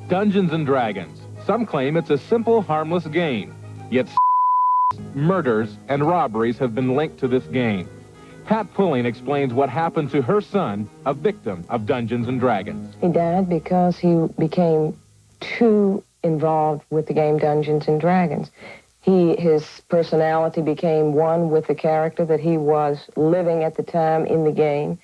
Dungeons and Dragons. Some claim it's a simple, harmless game. Yet murders and robberies have been linked to this game. Pat Pulling explains what happened to her son, a victim of Dungeons and Dragons. He died because he became too involved with the game Dungeons and Dragons. His personality became one with the character that he was living at the time in the game.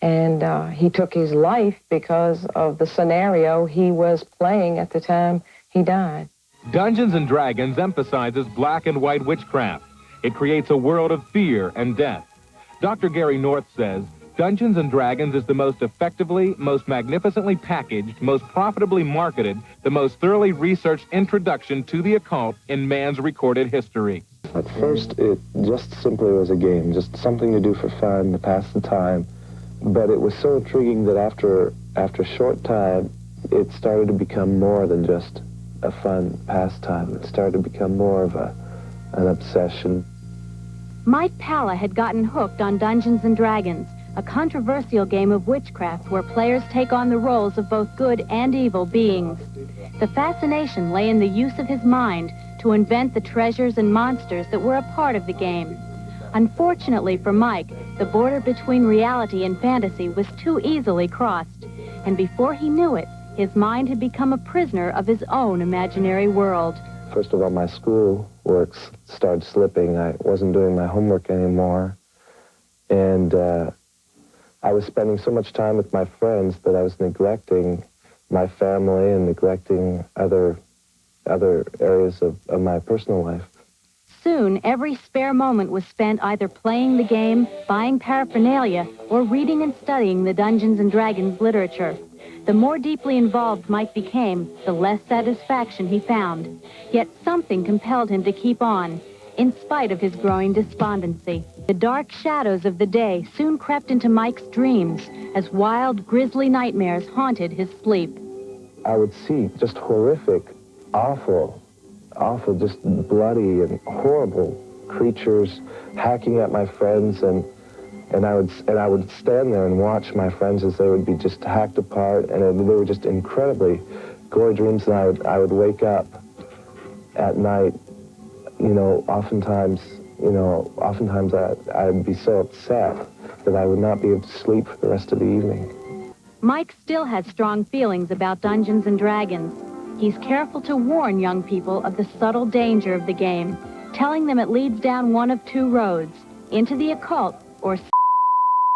And he took his life because of the scenario he was playing at the time he died. Dungeons and Dragons emphasizes black and white witchcraft. It creates a world of fear and death. Dr. Gary North says, Dungeons and Dragons is the most effectively, most magnificently packaged, most profitably marketed, the most thoroughly researched introduction to the occult in man's recorded history. At first, it just simply was a game, just something to do for fun, to pass the time. But it was so intriguing that after a short time, it started to become more than just a fun pastime. It started to become more of an obsession. Mike Palla had gotten hooked on Dungeons and Dragons, a controversial game of witchcraft where players take on the roles of both good and evil beings. The fascination lay in the use of his mind to invent the treasures and monsters that were a part of the game. Unfortunately for Mike, the border between reality and fantasy was too easily crossed, and before he knew it, his mind had become a prisoner of his own imaginary world. First of all, my school work started slipping. I wasn't doing my homework anymore, and I was spending so much time with my friends that I was neglecting my family and neglecting other areas of my personal life. Soon, every spare moment was spent either playing the game, buying paraphernalia, or reading and studying the Dungeons and Dragons literature. The more deeply involved Mike became, the less satisfaction he found. Yet something compelled him to keep on, in spite of his growing despondency. The dark shadows of the day soon crept into Mike's dreams as wild, grisly nightmares haunted his sleep. I would see just horrific, awful, just bloody and horrible creatures hacking at my friends, and I would stand there and watch my friends as they would be just hacked apart, and they were just incredibly gory dreams. And I would wake up at night, oftentimes I'd be so upset that I would not be able to sleep for the rest of the evening. Mike still has strong feelings about Dungeons and Dragons. He's careful to warn young people of the subtle danger of the game, telling them it leads down one of two roads, into the occult or